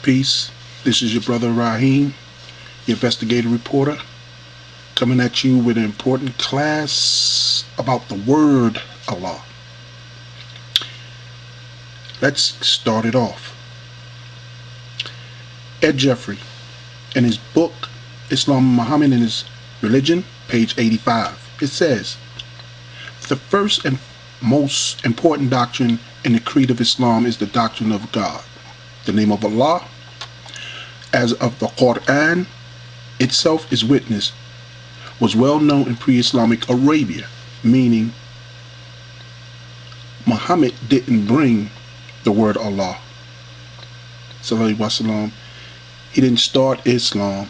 Peace. This is your brother Raheem, your investigative reporter, coming at you with an important class about the word Allah. Let's start it off. Ed Jeffrey, in his book Islam, Muhammad and His Religion, page 85, it says, the first and most important doctrine in the creed of Islam is the doctrine of God. The name of Allah, as of the Quran itself is witness, was well known in pre-Islamic Arabia, meaning Muhammad didn't bring the word Allah. Sallallahu Alaihi Wasallam. He didn't start Islam.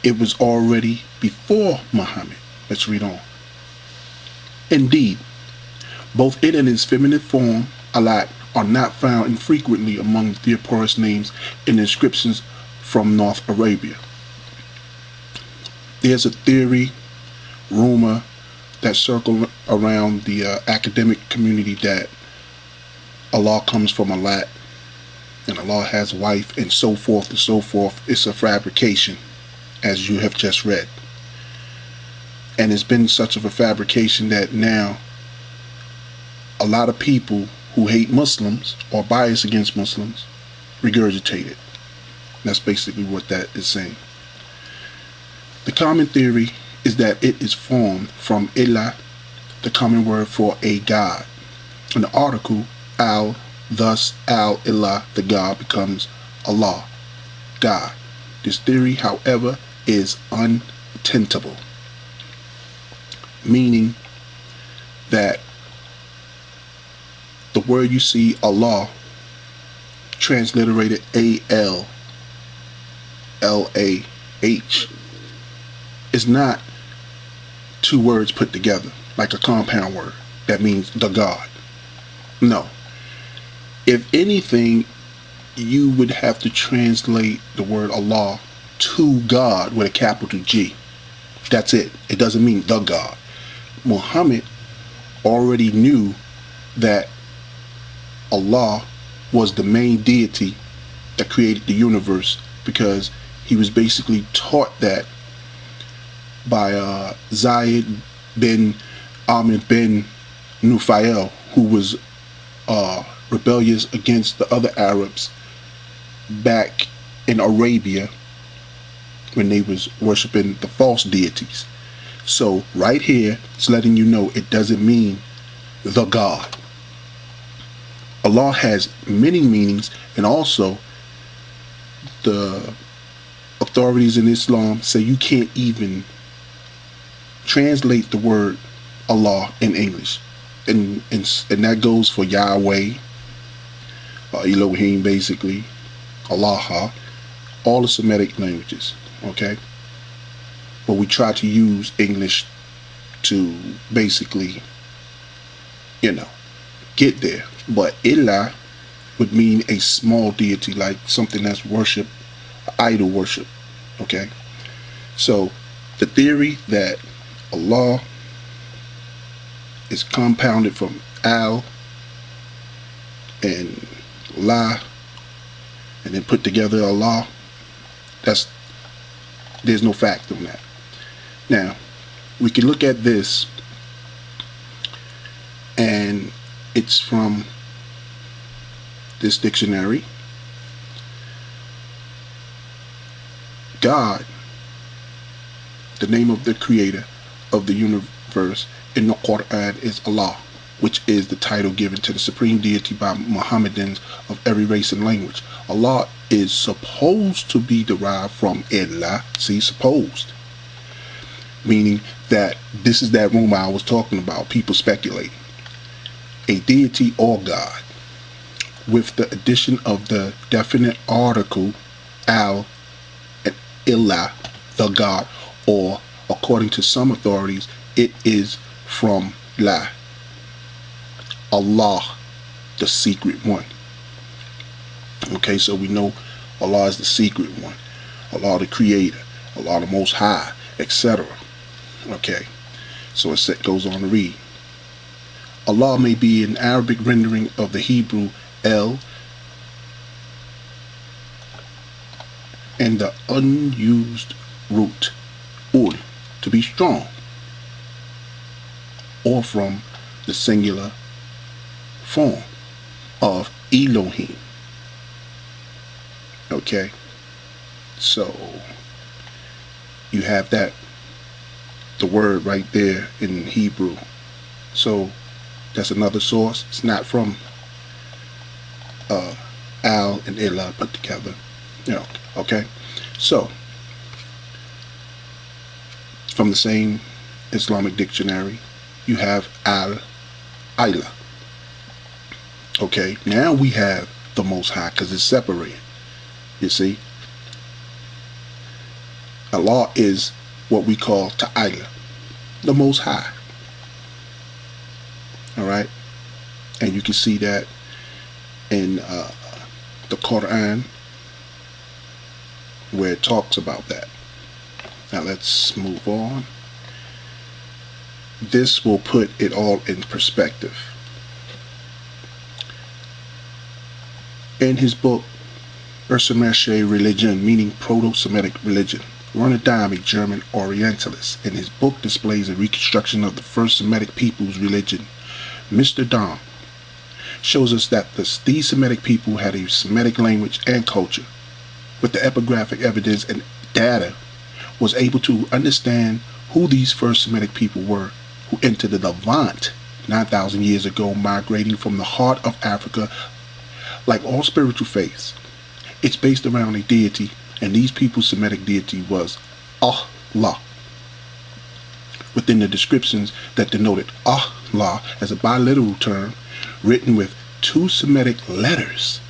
It was already before Muhammad. Let's read on. Indeed, both it and its feminine form, Allah, are not found infrequently among the poorest names in the inscriptions from North Arabia. There's a theory, rumor that circle around the academic community that Allah comes from Allah and Allah has a wife and so forth and so forth. It's a fabrication, as you have just read. And it's been such of a fabrication that now a lot of people who hate Muslims or bias against Muslims regurgitate it. That's basically what that is saying. The common theory is that it is formed from ilah, the common word for a god. In the article al, thus al-ilah, the god, becomes Allah, God. This theory, however, is untenable, meaning that the word you see, Allah, transliterated A-L-L-A-H, is not two words put together like a compound word that means the God. No. If anything, you would have to translate the word Allah to God with a capital G. That's it. It doesn't mean the God. Muhammad already knew that Allah was the main deity that created the universe, because he was basically taught that by Zayed bin Amr bin Nufail, who was rebellious against the other Arabs back in Arabia when they was worshiping the false deities. So right here, it's letting you know it doesn't mean the God. Allah has many meanings, and also the authorities in Islam say you can't even translate the word Allah in English, and that goes for Yahweh, Elohim, basically, Allah, all the Semitic languages. Okay, but we try to use English to basically, get there. But ilah would mean a small deity, like something that's worship, idol worship. Okay, so the theory that Allah is compounded from al and la and then put together Allah, there's no fact on that. Now we can look at this, and it's from this dictionary. God, the name of the creator of the universe in the Quran, is Allah, which is the title given to the supreme deity by Muhammadans of every race and language. Allah is supposed to be derived from ilah. See, supposed, meaning that this is that rumor I was talking about, people speculating. A deity or God, with the addition of the definite article al and ilah, the God, or according to some authorities, it is from la, Allah, the secret one. Okay, so we know Allah is the secret one, Allah the creator, Allah the most high, etc. Okay, so it goes on to read, Allah may be an Arabic rendering of the Hebrew El, and the unused root ul, to be strong, or from the singular form of Elohim. Okay, so you have that, the word right there in Hebrew. So that's another source. It's not from Al and Illa put together. Okay. So from the same Islamic dictionary, you have Al-Ila. Okay, now we have the Most High, because it's separated. You see, Allah is what we call Ta'ala, the Most High. Alright, and you can see that in the Quran, where it talks about that. Now let's move on. This will put it all in perspective. In his book, Ursprüngliche Religion, meaning Proto-Semitic religion, Werner Damm, a German Orientalist, in his book displays a reconstruction of the first Semitic people's religion. Mr. Damm shows us that these Semitic people had a Semitic language and culture. With the epigraphic evidence and data, was able to understand who these first Semitic people were, who entered the Levant 9,000 years ago, migrating from the heart of Africa. Like all spiritual faiths, it's based around a deity, and these people's Semitic deity was Allah. Within the descriptions that denoted Allah as a biliteral term written with two Semitic letters,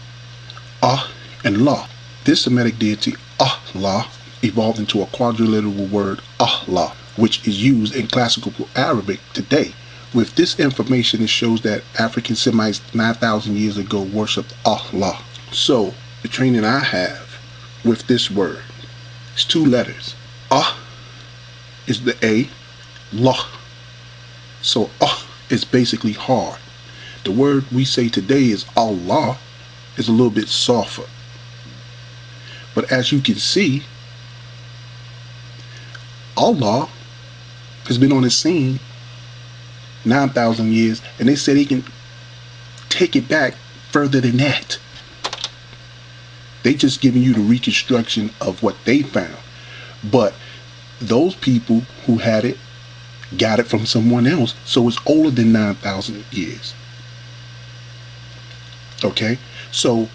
Ah and La. This Semitic deity, Allah, evolved into a quadrilateral word, Allah, which is used in classical Arabic today. With this information, it shows that African Semites 9,000 years ago worshipped Allah. So, the training I have with this word is two letters. Ah is the A, La. So, is basically hard. The word we say today is Allah is a little bit softer. But as you can see, Allah has been on the scene 9,000 years, and they said he can take it back further than that. They just giving you the reconstruction of what they found. But those people who had it got it from someone else, so it's older than 9,000 years. Okay, so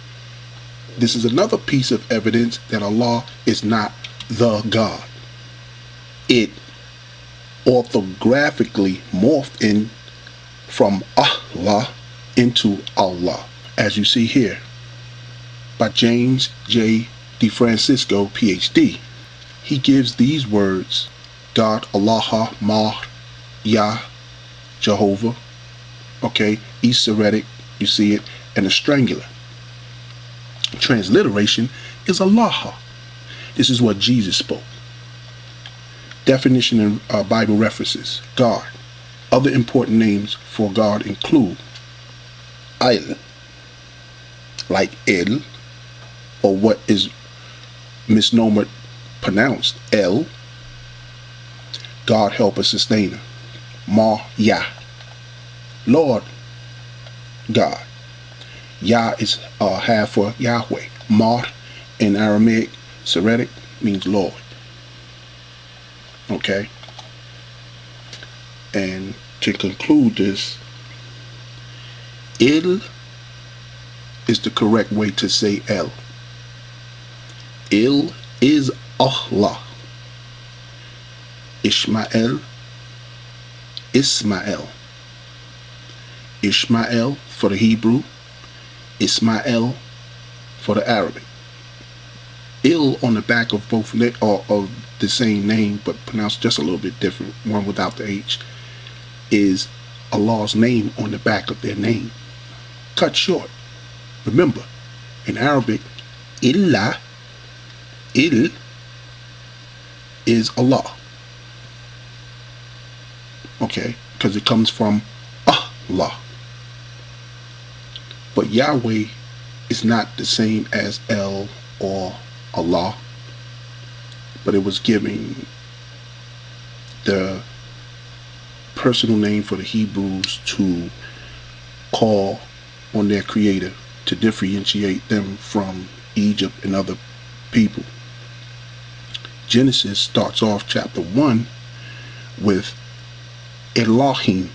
this is another piece of evidence that Allah is not the God. It orthographically morphed in from Allah into Allah, as you see here by James J. DeFrancisco, PhD. He gives these words: God, Allah, Ma, Yah, Jehovah. Okay, Esoteric, you see it, and a strangular. Transliteration is Allah. This is what Jesus spoke. Definition and Bible references: God. Other important names for God include Il, like El, or what is misnomer pronounced El. God, helper, sustainer. Ma, Yah, Lord God. Yah is half for Yahweh. Ma in Aramaic, Sarcastic, means Lord. Okay, and to conclude this, Il is the correct way to say El. Il is Allah. Ishmael, Ismael. Ishmael for the Hebrew, Ismael for the Arabic. Il on the back of both of the same name, but pronounced just a little bit different, one without the H, is Allah's name on the back of their name, cut short. Remember, in Arabic, Il is Allah. Okay, because it comes from Allah. But Yahweh is not the same as El or Allah. but it was giving the personal name for the Hebrews to call on their creator to differentiate them from Egypt and other people. Genesis starts off chapter 1 with Elohim.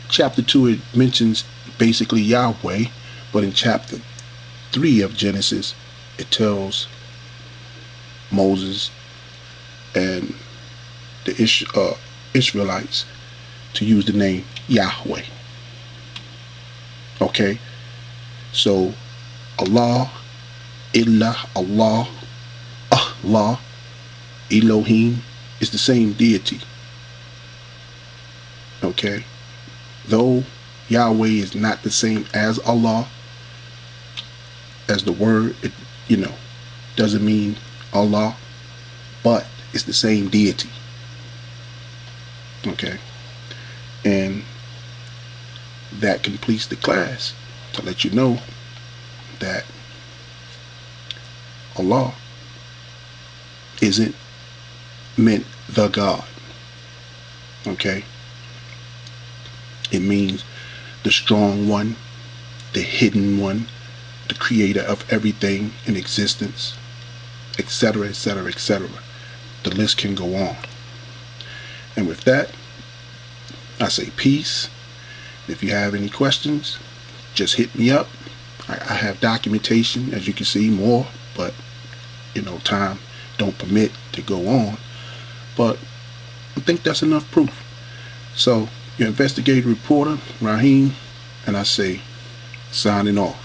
Chapter 2, it mentions basically Yahweh, but in chapter 3 of Genesis, it tells Moses and the Israelites to use the name Yahweh. Okay, so Allah, Ilah, Allah, Allah, Elohim is the same deity. Okay, though Yahweh is not the same as Allah, as the word, it doesn't mean Allah, but it's the same deity. Okay, and that completes the class to let you know that Allah isn't meant the God. Okay, it means the strong one, the hidden one, the creator of everything in existence, etc., etc., etc. The list can go on. And with that, I say peace. If you have any questions, just hit me up. I have documentation, as you can see, more, but time don't permit to go on. But I think that's enough proof. So, your investigative reporter, Raheem, and I say, signing off.